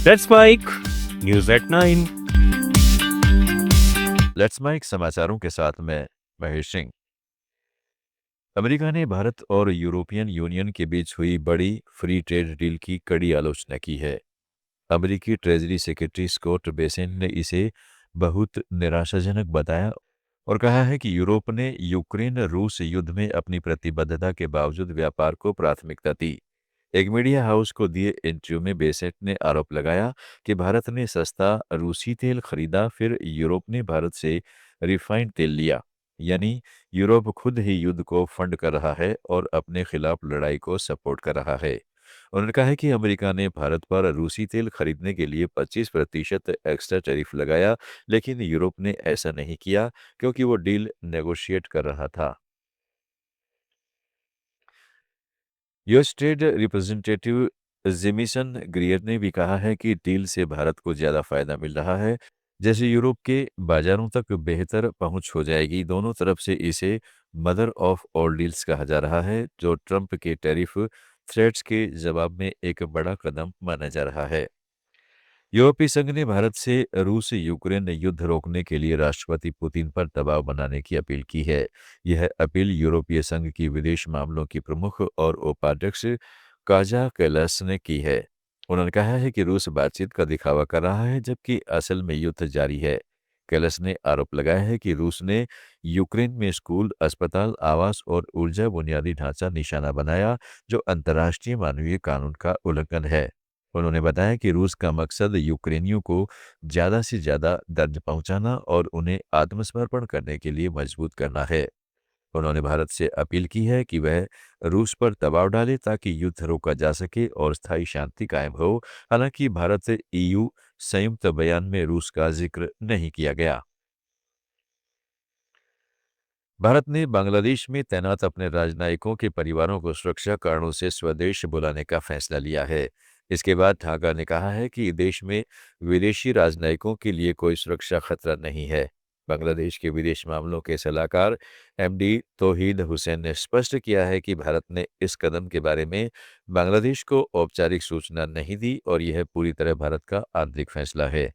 Let's mic news at 9। Let's mic समाचारों के साथ मैं महेश सिंह। अमेरिका ने भारत और यूरोपियन यूनियन के बीच हुई बड़ी फ्री ट्रेड डील की कड़ी आलोचना की है। अमेरिकी ट्रेजरी सेक्रेटरी स्कॉट बेसेंट ने इसे बहुत निराशाजनक बताया और कहा है कि यूरोप ने यूक्रेन रूस युद्ध में अपनी प्रतिबद्धता के बावजूद व्यापार को प्राथमिकता दी। एक मीडिया हाउस को दिए इंटरव्यू में बेसेंट ने आरोप लगाया कि भारत ने सस्ता रूसी तेल खरीदा, फिर यूरोप ने भारत से रिफाइंड तेल लिया। यानी यूरोप खुद ही युद्ध को फंड कर रहा है और अपने खिलाफ लड़ाई को सपोर्ट कर रहा है। उन्होंने कहा है कि अमेरिका ने भारत पर रूसी तेल खरीदने के लिए 25% एक्स्ट्रा टैरिफ लगाया, लेकिन यूरोप ने ऐसा नहीं किया क्योंकि वो डील नेगोशिएट कर रहा था। यूएस ट्रेड रिप्रेजेंटेटिव जेमिसन ग्रियर ने भी कहा है कि डील से भारत को ज्यादा फायदा मिल रहा है। जैसे यूरोप के बाजारों तक बेहतर पहुंच हो जाएगी। दोनों तरफ से इसे मदर ऑफ ऑल डील्स कहा जा रहा है, जो ट्रंप के टैरिफ थ्रेट्स के जवाब में एक बड़ा कदम माना जा रहा है। यूरोपीय संघ ने भारत से रूस यूक्रेन युद्ध रोकने के लिए राष्ट्रपति पुतिन पर दबाव बनाने की अपील की है। यह अपील यूरोपीय संघ की विदेश मामलों की प्रमुख और उपाध्यक्ष काजा कैलास ने की है। उन्होंने कहा है कि रूस बातचीत का दिखावा कर रहा है, जबकि असल में युद्ध जारी है। कैलास ने आरोप लगाया है कि रूस ने यूक्रेन में स्कूल, अस्पताल, आवास और ऊर्जा बुनियादी ढांचा निशाना बनाया, जो अंतर्राष्ट्रीय मानवीय कानून का उल्लंघन है। उन्होंने बताया कि रूस का मकसद यूक्रेनियों को ज़्यादा से ज़्यादा दर्द पहुंचाना और उन्हें आत्मसमर्पण करने के लिए मजबूर करना है। उन्होंने भारत से अपील की है कि वह रूस पर दबाव डाले ताकि युद्ध रोका जा सके और स्थायी शांति कायम हो। हालांकि भारत से ईयू संयुक्त बयान में रूस का जिक्र नहीं किया गया। भारत ने बांग्लादेश में तैनात अपने राजनयिकों के परिवारों को सुरक्षा कारणों से स्वदेश बुलाने का फैसला लिया है। इसके बाद ढाका ने कहा है कि देश में विदेशी राजनयिकों के लिए कोई सुरक्षा खतरा नहीं है। बांग्लादेश के विदेश मामलों के सलाहकार एमडी तौहीद हुसैन ने स्पष्ट किया है कि भारत ने इस कदम के बारे में बांग्लादेश को औपचारिक सूचना नहीं दी और यह पूरी तरह भारत का आंतरिक फैसला है।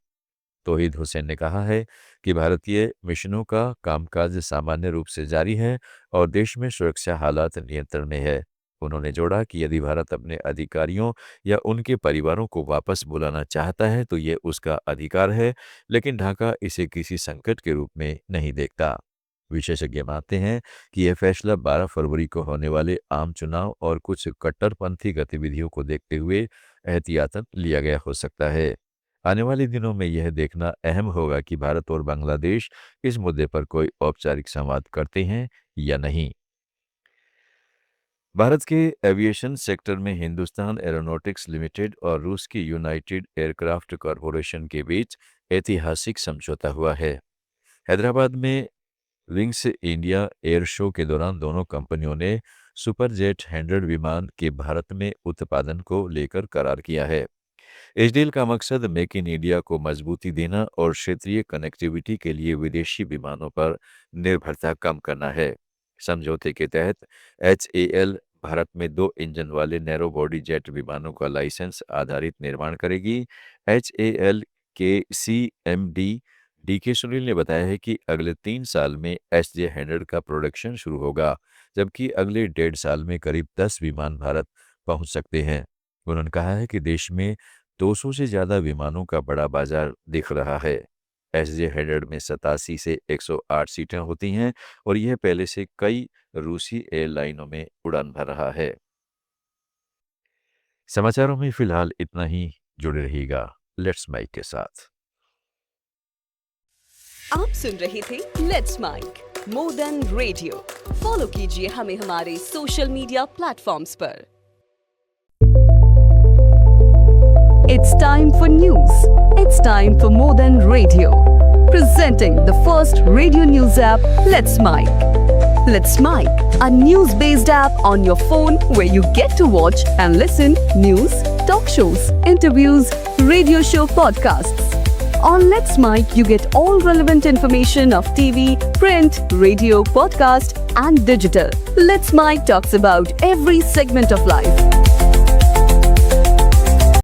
तौहीद हुसैन ने कहा है कि भारतीय मिशनों का कामकाज सामान्य रूप से जारी है और देश में सुरक्षा हालात नियंत्रण में है। उन्होंने जोड़ा कि यदि भारत अपने अधिकारियों या उनके परिवारों को वापस बुलाना चाहता है तो ये उसका अधिकार है, लेकिन ढाका इसे किसी संकट के रूप में नहीं देखता। विशेषज्ञ मानते हैं कि यह फैसला 12 फरवरी को होने वाले आम चुनाव और कुछ कट्टरपंथी गतिविधियों को देखते हुए एहतियातन लिया गया हो सकता है। आने वाले दिनों में यह देखना अहम होगा कि भारत और बांग्लादेश इस मुद्दे पर कोई औपचारिक संवाद करते हैं या नहीं। भारत के एविएशन सेक्टर में हिंदुस्तान एरोनॉटिक्स लिमिटेड और रूस की यूनाइटेड एयरक्राफ्ट कॉरपोरेशन के बीच ऐतिहासिक समझौता हुआ है। हैदराबाद में विंग्स इंडिया एयर शो के दौरान दोनों कंपनियों ने सुपरजेट 100 विमान के भारत में उत्पादन को लेकर करार किया है। इस डील का मकसद मेक इन इंडिया को मजबूती देना और क्षेत्रीय कनेक्टिविटी के लिए विदेशी विमानों पर निर्भरता कम करना है। समझौते के तहत HAL भारत में 2 इंजन वाले नैरो बॉडी जेट विमानों का लाइसेंस आधारित निर्माण करेगी। HAL के CMD DK सुनील ने बताया है कि अगले 3 साल में SJ100 का प्रोडक्शन शुरू होगा, जबकि अगले 1.5 साल में करीब 10 विमान भारत पहुंच सकते हैं। उन्होंने कहा है कि देश में 200 से ज्यादा विमानों का बड़ा बाजार दिख रहा है। SJ100 में 87 से 108 सीटें होती हैं और यह पहले से कई रूसी एयरलाइनों में उड़ान भर रहा है। समाचारों में फिलहाल इतना ही। जुड़े रहिएगा लेट्स माइक के साथ। आप सुन रहे थे let's mic more than radio. Follow कीजिए हमें हमारे सोशल मीडिया प्लेटफॉर्म्स पर। It's time for news. It's time for More Than Radio. Presenting the first radio news app, Let's Mic. Let's Mic, a news-based app on your phone where you get to watch and listen news, talk shows, interviews, radio show podcasts. On Let's Mic, you get all relevant information of TV, print, radio, podcast, and digital. Let's Mic talks about every segment of life.